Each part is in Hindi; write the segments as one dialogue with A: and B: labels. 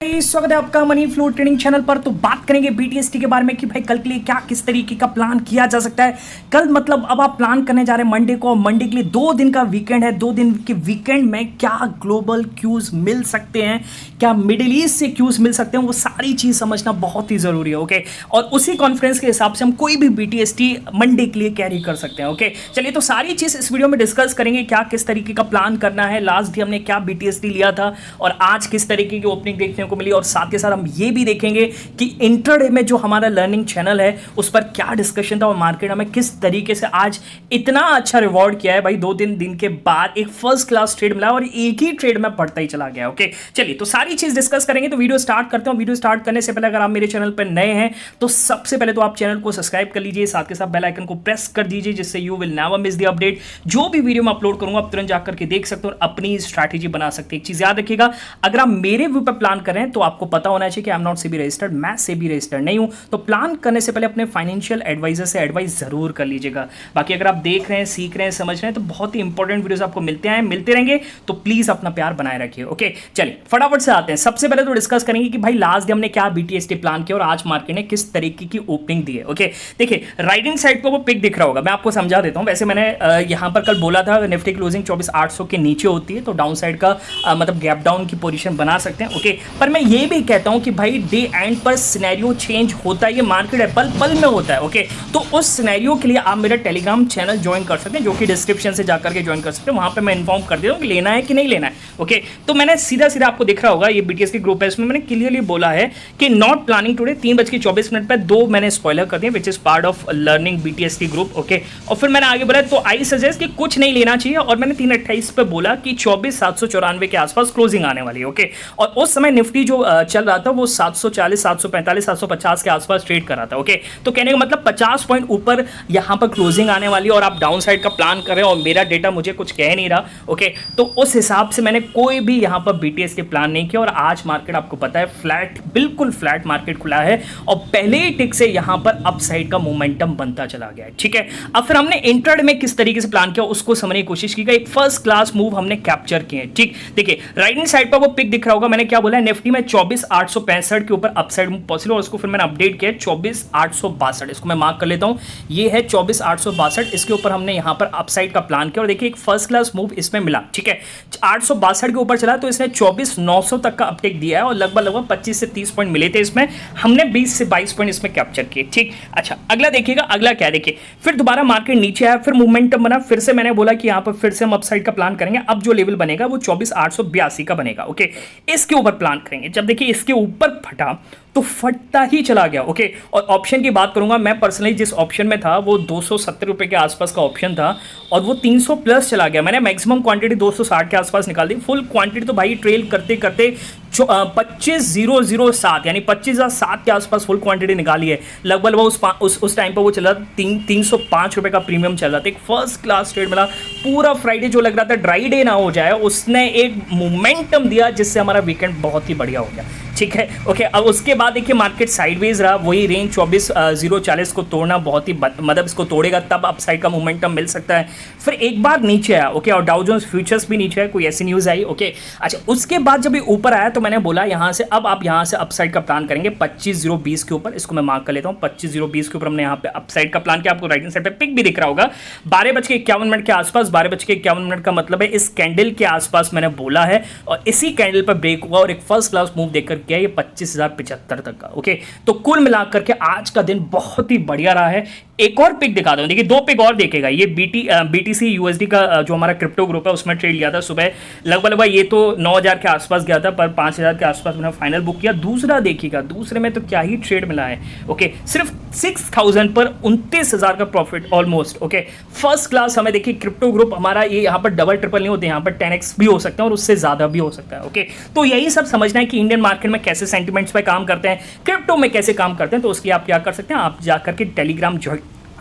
A: स्वागत है आपका मनी फ्लो ट्रेडिंग चैनल पर। तो बात करेंगे बीटीएसटी के बारे में कि भाई कल के लिए क्या किस तरीके का प्लान किया जा सकता है। कल मतलब अब आप प्लान करने जा रहे हैं मंडे को, और मंडे के लिए 2 दिन का वीकेंड है। 2 दिन के वीकेंड में क्या ग्लोबल क्यूज मिल सकते हैं, क्या मिडिल ईस्ट से क्यूज मिल सकते हैं, वो सारी चीज समझना बहुत ही जरूरी है। ओके, और उसी कॉन्फ्रेंस के हिसाब से हम कोई भी बीटीएसटी मंडे के लिए कैरी कर सकते हैं। ओके, चलिए तो सारी चीज इस वीडियो में डिस्कस करेंगे, क्या किस तरीके का प्लान करना है, लास्ट भी हमने क्या बीटीएसटी लिया था और आज किस तरीके की ओपनिंग देखने को मिली, और साथ के साथ हम ये भी देखेंगे कि इंट्राडे में जो हमारा लर्निंग चैनल है उस पर क्या डिस्कशन था और मार्केट हमें किस तरीके से आज इतना अच्छा रिवॉर्ड किया है। भाई 2-3 दिन के बाद एक फर्स्ट क्लास ट्रेड मिला और एक ही ट्रेड में पढ़ता ही चला गया। ओके, चलिए तो सारी चीज डिस्कस करेंगे। तो वीडियो स्टार्ट करते हैं। वीडियो स्टार्ट करने से पहले अगर आप मेरे चैनल पर नए हैं तो सबसे पहले तो आप चैनल को सब्सक्राइब कर लीजिए, साथ के साथ बेल आइकन को प्रेस कर दीजिए, जिससे you will never miss the update. जो भी वीडियो मैं अपलोड करूंगा आप तुरंत जाकर के देख सकते हो और अपनी स्ट्रैटेजी बना सकते हैं। एक चीज याद रखिएगा, अगर आप मेरे व्यू पर प्लान कर रहे हैं तो आपको पता होना चाहिए कि I am not SEBI registered, मैं सेबी रजिस्टर्ड नहीं हूं। तो प्लान करने से पहले अपने फाइनेंशियल एडवाइजर से एडवाइस जरूर कर लीजिएगा। बाकी अगर आप देख रहे हैं, सीख रहे हैं, समझ रहे हैं तो बहुत ही इंपॉर्टेंट वीडियोस आपको मिलते रहेंगे। तो प्लीज अपना प्यार बनाए रखिए। ओके, चलिए फटाफट से आते हैं। सबसे पहले तो डिस्कस करेंगे कि भाई लास्ट डे हमने क्या बीटीएसटी प्लान किया और आज मार्केट ने किस तरीके की ओपनिंग दी है। ओके, देखिए राइट हैंड साइड को वो पिक दिख रहा होगा, मैं आपको समझा देता हूं। वैसे मैंने यहां पर कल बोला था निफ्टी क्लोजिंग 24,800 के नीचे होती है तो डाउन साइड का मतलब गैप डाउन की पोजीशन बना सकते हैं। ओके, पर मैं ये भी कहता हूं कि भाई डे एंड पर सिनेरियो चेंज होता है, ये मार्केट है पल पल में होता है। ओके, तो उस सिनेरियो के लिए आप मेरा टेलीग्राम चैनल ज्वाइन कर सकते हैं, जो कि डिस्क्रिप्शन से जाकर के ज्वाइन कर सकते हैं। वहां पे मैं इन्फॉर्म कर देता हूं कि लेना है कि नहीं लेना है। ओके, तो मैंने सीधा आपको दिख रहा होगा ये बीटीएस के ग्रुप है, इसमें मैंने क्लियरली बोला है कि नॉट प्लानिंग टुडे 3:24 पर 2 मैंने स्पॉइलर कर दिए, which is part of learning BTST group. Okay, और फिर मैंने आगे बोला तो आई सजेस्ट कि कुछ नहीं लेना चाहिए, और मैंने 3:28 पे बोला कि 24,794 के आसपास क्लोजिंग आने वाली है। ओके, और उस समय निफ्टी जो चल रहा था वो 740, 745, 750 के आसपास ट्रेड कर रहा था। ओके, तो कहने का मतलब 50 पॉइंट ऊपर यहां पर क्लोजिंग आने वाली है और आप डाउन साइड का प्लान कर रहे हो और मेरा डेटा मुझे कुछ कह नहीं रहा। ओके, तो उस हिसाब से मैंने कोई भी यहां पर बीटीएस के प्लान नहीं किया और आज मार्केट आपको पता है फ्लैट, बिल्कुल फ्लैट मार्केट खुला है और पहले ही टिक से यहां पर अपसाइड का मोमेंटम बनता चला गया है। ठीक है, अब फिर हमने इंट्राडे में किस तरीके से प्लान किया उसको समझने की कोशिश की, एक फर्स्ट क्लास मूव हमने कैप्चर किए। ठीक, देखिए राइट हैंड साइड पर वो पिक दिख रहा होगा, मैंने क्या बोला है, निफ्टी में 24,865 के ऊपर अपसाइड मूव पॉसिबल, और उसको फिर मैंने अपडेट किया 24,862, इसको मैं मार्क कर लेता हूं, ये है 24,862, इसके ऊपर हमने यहां पर अपसाइड का प्लान किया और देखिए एक फर्स्ट क्लास मूव इसमें मिला। ठीक है, 862 के ऊपर चला तो इसने 24,900 तक का अपटेक दिया है और लगभग 25 से 30 पॉइंट मिले थे इसमें, हमने 20 से 22 पॉइंट इसमें कैप्चर किए। ठीक, अच्छा अगला देखिएगा, अगला क्या देखिए, फिर दोबारा मार्केट नीचे आया, फिर मोमेंटम बना, फिर से मैंने बोला कि यहां पर फिर से हम अपसाइड का प्लान करेंगे। अब जो लेवल बनेगा वो 24,882 का बनेगा। ओके, इसके ऊपर प्लान करेंगे। जब देखिए इसके ऊपर फटा तो फटता ही चला गया। ओके, और ऑप्शन की बात करूंगा, मैं पर्सनली जिस ऑप्शन में था वो 270 रुपए के आसपास का ऑप्शन था और वो 300 प्लस चला गया। मैंने मैक्सिमम क्वांटिटी 260 के आसपास निकाल दी, फुल क्वांटिटी तो भाई ट्रेल करते करते 25,007 यानी 25,007 के आसपास फुल क्वांटिटी निकाली है। लगभग वो उस टाइम पर वो चला 305 रुपए का प्रीमियम चल रहा था। एक फर्स्ट क्लास ट्रेड मिला, पूरा फ्राइडे जो लग रहा था ड्राई डे ना हो जाए, उसने एक मोमेंटम दिया जिससे हमारा वीकेंड बहुत ही बढ़िया हो गया। ठीक है, ओके, अब उसके बाद देखिए मार्केट साइडवेज रहा, वही रेंज 24,040 को तोड़ना बहुत ही मतलब इसको तोड़ेगा तब अपसाइड का मोमेंटम मिल सकता है। फिर एक बार नीचे आया। ओके, और डाउ जोन्स फ्यूचर्स भी नीचे है, कोई ऐसी न्यूज़ आई। ओके, अच्छा उसके बाद जब ये ऊपर आया तो मैंने बोला यहाँ से अब आप यहाँ से अपसाइड का प्लान करेंगे 25,020 के ऊपर, इसको मैं मार्क कर लेता हूँ। 25,020 के ऊपर हमने यहाँ पे अपसाइड का प्लान किया, आपको राइट हैंड साइड पे पिक भी दिख रहा होगा 12:51 के आसपास। 12:51 का मतलब है इस कैंडल के आसपास मैंने बोला है और इसी कैंडल पर ब्रेक हुआ और एक फर्स्ट क्लास मूव देकर किया ये 25,075 तक का। ओके, तो कुल मिलाकर के आज का दिन बहुत ही बढ़िया रहा है। एक और पिक दिखा दूं, देखिए 2 पिक और देखेगा, ये बीटीसी यूएसडी का जो हमारा क्रिप्टो ग्रुप है उसमें ट्रेड लिया था सुबह, लगभग ये तो 9,000 के आसपास गया था पर 5,000 के आसपास मैंने फाइनल बुक किया। दूसरा देखिएगा, दूसरे में तो क्या ही ट्रेड मिला है। ओके, सिर्फ 6,000 पर 29,000 का profit almost. Okay, first class हमें देखिए क्रिप्टो ग्रुप हमारा, ये यहाँ पर डबल ट्रिपल नहीं होते, यहाँ पर 10x भी हो सकते हैं और उससे ज्यादा भी हो सकता है। ओके, तो यही सब समझना है कि इंडियन मार्केट में कैसे सेंटिमेंट्स पे काम करते हैं, क्रिप्टो में कैसे काम करते हैं। तो उसके आप क्या कर सकते हैं, आप जाकर के टेलीग्राम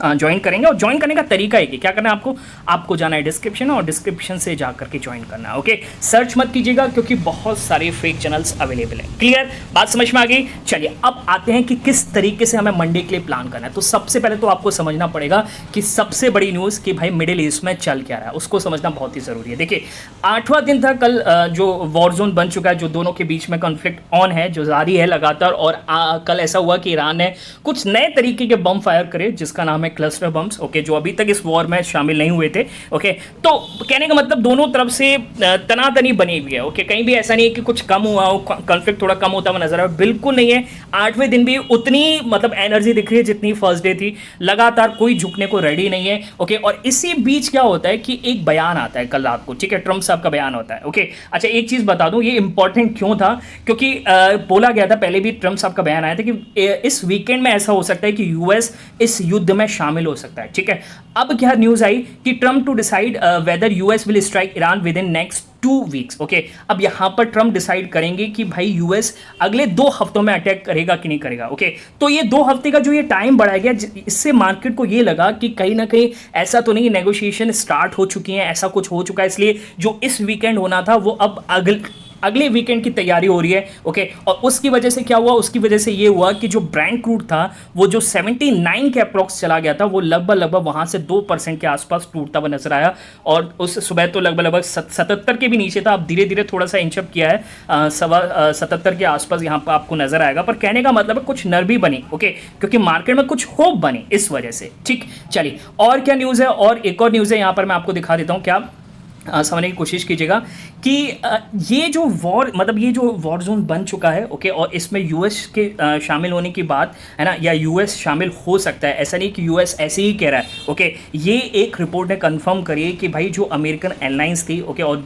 A: ज्वाइन करेंगे। और ज्वाइन करने का तरीका है कि क्या करना है आपको जाना है डिस्क्रिप्शन, और डिस्क्रिप्शन से जा करके ज्वाइन करना है। ओके, सर्च मत कीजिएगा क्योंकि बहुत सारे फेक चैनल्स अवेलेबल हैं। क्लियर, बात समझ में आ गई। चलिए अब आते हैं कि किस तरीके से हमें मंडे के लिए प्लान करना है। तो सबसे पहले तो आपको समझना पड़ेगा कि सबसे बड़ी न्यूज़ कि भाई मिडिल ईस्ट में चल क्या रहा है, उसको समझना बहुत ही ज़रूरी है। देखिए 8वां दिन था कल, जो वॉर जोन बन चुका है, जो दोनों के बीच में कॉन्फ्लिक्ट ऑन है, जो जारी है लगातार। और कल ऐसा हुआ कि ईरान ने कुछ नए तरीके के बम फायर करे जिसका नाम है क्लस्टर बम्स। ओके, जो अभी तक इस वॉर में शामिल नहीं हुए थे। ओके, तो कहने का मतलब दोनों तरफ से तनातनी बनी हुई है। ओके, कहीं भी ऐसा नहीं है कि कुछ कम हुआ हो, कॉन्फ्लिक्ट थोड़ा कम होता हुआ नजर आ रहा है, बिल्कुल नहीं है। 8वें दिन भी उतनी मतलब एनर्जी दिख रही है जितनी फर्स्ट डे थी, लगातार कोई झुकने को रेडी नहीं है। ओके, और इसी बीच क्या होता है कि एक बयान आता है कल रात को, ठीक है, ट्रम्प साहब का बयान होता है। ओके, अच्छा एक चीज बता दूं, ये इंपॉर्टेंट क्यों था, क्योंकि बोला गया था पहले भी, ट्रम्प साहब का बयान आया था कि इस वीकेंड में ऐसा हो सकता है कि यूएस इस युद्ध में शामिल हो सकता है। ठीक है, अब क्या न्यूज आई कि Trump to decide whether US will strike Iran within next 2 weeks. Okay, अब यहां पर ट्रम्प डिसाइड करेंगे कि भाई यूएस अगले 2 हफ्तों में अटैक करेगा कि नहीं करेगा। ओके, तो ये 2 हफ्ते का जो ये टाइम बढ़ाया गया, इससे मार्केट को ये लगा कि कहीं ना कहीं ऐसा तो नहीं, नेगोशिएशन स्टार्ट हो चुकी है, ऐसा कुछ हो चुका है, इसलिए जो इस वीकेंड होना था वो अब अगले वीकेंड की तैयारी हो रही है। ओके, और उसकी वजह से क्या हुआ, उसकी वजह से ये हुआ कि जो ब्रांड क्रूड था वो जो 79 के अप्रॉक्स चला गया था, वो लगभग वहां से 2% के आसपास टूटता हुआ नजर आया। और उस सुबह तो लगभग 77 के भी नीचे था, अब धीरे धीरे थोड़ा सा इंचअप किया है, 77 के आसपास यहाँ पर आपको नजर आएगा। पर कहने का मतलब है कुछ नरमी बनी। ओके, क्योंकि मार्केट में कुछ होप बनी इस वजह से। ठीक, चलिए और क्या न्यूज़ है, और एक और न्यूज़ है यहाँ पर मैं आपको दिखा देता हूँ, क्या समझने की कोशिश कीजिएगा कि ये जो वॉर, मतलब ये जो वॉर जोन बन चुका है। ओके, और इसमें यूएस के शामिल होने की बात है ना, या यूएस शामिल हो सकता है, ऐसा नहीं कि यूएस ऐसे ही कह रहा है। ओके, ये एक रिपोर्ट ने कंफर्म करी है कि भाई जो अमेरिकन एयरलाइंस थी, ओके, और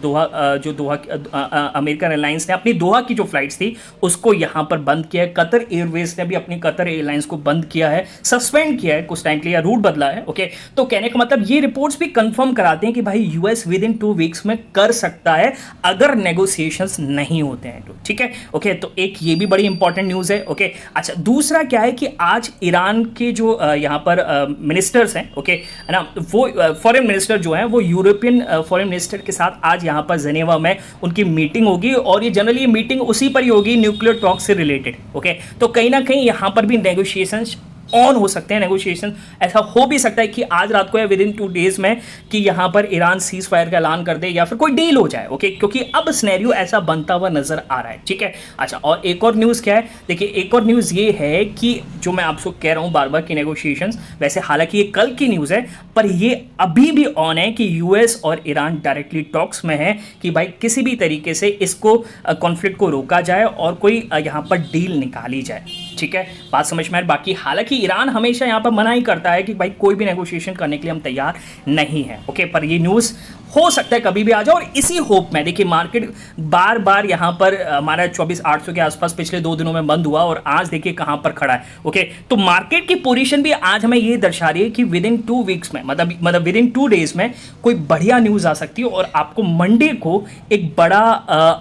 A: अमेरिकन एयरलाइंस ने अपनी दोहा की जो फ्लाइट्स थी उसको यहाँ पर बंद किया है। कतर एयरवेज ने भी अपनी कतर एयरलाइंस को बंद किया है, सस्पेंड किया है कुछ टाइम के लिए, रूट बदला है। ओके, तो कहने का मतलब ये रिपोर्ट्स भी कंफर्म कराते हैं कि भाई यूएस विद इन 2 वीक्स में कर सकता है अगर नेगोशिएशंस नहीं होते हैं तो। ठीक है, ओके, तो एक ये भी बड़ी इंपॉर्टेंट न्यूज़ है। ओके, अच्छा दूसरा क्या है कि आज ईरान के जो यहाँ पर मिनिस्टर्स हैं, ओके, है ना, वो फॉरेन मिनिस्टर जो हैं वो यूरोपियन फॉरेन मिनिस्टर के साथ आज यहाँ पर जेनेवा में उनकी मीटिंग होगी, और ये जनरली मीटिंग उसी पर ही होगी न्यूक्लियर टॉक से रिलेटेड। ओके, तो कहीं ना कहीं यहाँ पर भी नेगोशिएशंस ऑन हो सकते हैं, नेगोशिएशन ऐसा हो भी सकता है कि आज रात को या विद इन 2 डेज में कि यहां पर ईरान सीज फायर का ऐलान कर दे या फिर कोई डील हो जाए। ओके, क्योंकि अब सिनेरियो ऐसा बनता हुआ नजर आ रहा है। ठीक है, अच्छा और एक और न्यूज़ क्या है, देखिए एक और न्यूज़ ये है कि जो मैं आपको कह रहा हूं बार बार कि नेगोशिएशंस, वैसे हालांकि ये कल की न्यूज़ है पर ये अभी भी ऑन है कि यूएस और ईरान डायरेक्टली टॉक्स में है कि भाई किसी भी तरीके से इसको कॉन्फ्लिक्ट को रोका जाए और कोई यहाँ पर डील निकाली जाए। ठीक है, बात समझ में आए। बाकी हालांकि ईरान हमेशा यहाँ पर मना ही करता है कि भाई कोई भी नेगोशिएशन करने के लिए हम तैयार नहीं है। ओके, पर ये न्यूज़ हो सकता है कभी भी आ जाए, और इसी होप में देखिए मार्केट बार बार यहाँ पर हमारा 24,800 के आसपास पिछले 2 दिनों में बंद हुआ, और आज देखिए कहाँ पर खड़ा है। ओके, तो मार्केट की पोजीशन भी आज हमें ये दर्शा रही है कि विद इन 2 वीक्स में, मतलब विद इन 2 डेज में कोई बढ़िया न्यूज़ आ सकती है, और आपको मंडे को एक बड़ा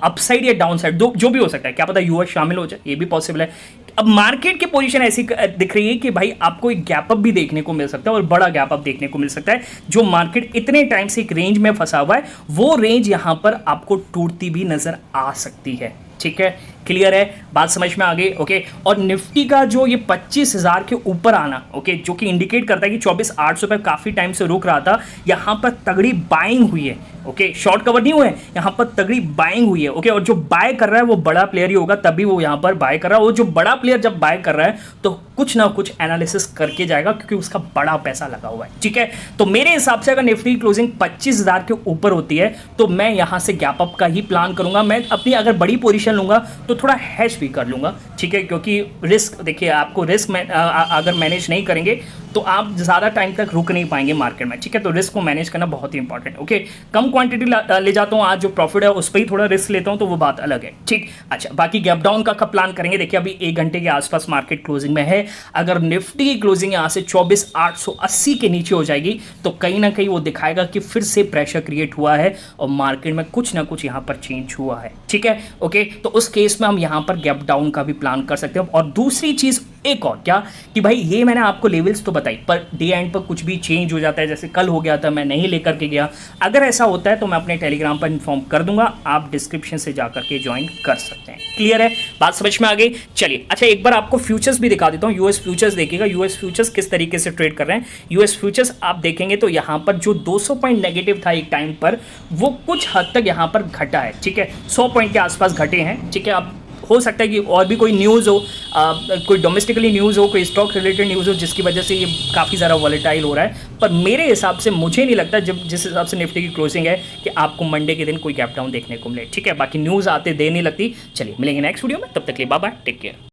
A: अपसाइड या डाउन साइड जो भी हो सकता है, क्या पता यूएस शामिल हो जाए, ये भी पॉसिबल है। अब मार्केट की पोजीशन ऐसी दिख रही है कि भाई आपको एक गैप अप भी देखने को मिल सकता है, और बड़ा गैप अप देखने को मिल सकता है। जो मार्केट इतने टाइम से एक रेंज में फंसा हुआ है, वो रेंज यहां पर आपको टूटती भी नजर आ सकती है। ठीक है, क्लियर है, बात समझ में आ गई। ओके, और निफ्टी का जो ये 25,000 के ऊपर आना, ओके, जो कि इंडिकेट करता है कि 24,800 पे काफी टाइम से रुक रहा था, यहां पर तगड़ी बाइंग हुई है। ओके, शॉर्ट कवर नहीं हुए, यहां पर तगड़ी बाइंग हुई है। ओके, और जो बाय कर रहा है वो बड़ा प्लेयर ही होगा, तभी वो यहां पर बाय कर रहा है। और जो बड़ा प्लेयर जब बाय कर रहा है तो कुछ ना कुछ एनालिसिस करके जाएगा, क्योंकि उसका बड़ा पैसा लगा हुआ है। ठीक है, तो मेरे हिसाब से अगर निफ्टी क्लोजिंग 25,000 के ऊपर होती है तो मैं यहां से गैप अप का ही प्लान करूंगा। मैं अपनी अगर बड़ी पोजीशन लूंगा तो थोड़ा हैश भी कर लूंगा। ठीक है, क्योंकि रिस्क देखिए, आपको रिस्क अगर मैनेज नहीं करेंगे तो आप ज़्यादा टाइम तक रुक नहीं पाएंगे मार्केट में। ठीक है, तो रिस्क को मैनेज करना बहुत ही इंपॉर्टेंट। ओके, कम क्वांटिटी ले जाता हूँ, आज जो प्रॉफिट है उस पर ही थोड़ा रिस्क लेता हूँ, तो वो बात अलग है। ठीक, अच्छा बाकी गैप डाउन का कब प्लान करेंगे, देखिए अभी 1 घंटे के आसपास मार्केट क्लोजिंग में है। अगर निफ्टी की क्लोजिंग यहाँ से 24,880 के नीचे हो जाएगी तो कहीं ना कहीं वो दिखाएगा कि फिर से प्रेशर क्रिएट हुआ है और मार्केट में कुछ ना कुछ यहाँ पर चेंज हुआ है। ठीक है, ओके, तो उस केस में हम यहाँ पर गैप डाउन का भी प्लान कर सकते हैं। और दूसरी चीज़ एक और क्या कि भाई ये मैंने आपको लेवल्स तो बताई, पर डे एंड पर कुछ भी चेंज हो जाता है, जैसे कल हो गया था मैं नहीं लेकर के गया, अगर ऐसा होता है तो मैं अपने टेलीग्राम पर इन्फॉर्म कर दूंगा, आप डिस्क्रिप्शन से जाकर के ज्वाइन कर सकते हैं। क्लियर है, बात समझ में आ गई। चलिए अच्छा, एक बार आपको फ्यूचर्स भी दिखा देता हूँ। यूएस फ्यूचर्स देखिएगा, यूएस फ्यूचर्स किस तरीके से ट्रेड कर रहे हैं। यूएस फ्यूचर्स आप देखेंगे तो यहाँ पर जो 200 पॉइंट नेगेटिव था एक टाइम पर, वो कुछ हद तक यहाँ पर घटा है, ठीक है, 100 पॉइंट के आसपास घटे हैं, ठीक है। अब हो सकता है कि और भी कोई न्यूज़ हो, कोई डोमेस्टिकली न्यूज़ हो, कोई स्टॉक रिलेटेड न्यूज़ हो, जिसकी वजह से ये काफ़ी ज़्यादा वॉलेटाइल हो रहा है, पर मेरे हिसाब से मुझे नहीं लगता, जब जिस हिसाब से निफ्टी की क्लोजिंग है, कि आपको मंडे के दिन कोई गैप डाउन देखने को मिले, ठीक है। बाकी न्यूज़ आते देर नहीं लगती। चलिए मिलेंगे नेक्स्ट वीडियो में, तब तक के लिए बाय बाय, टेक केयर।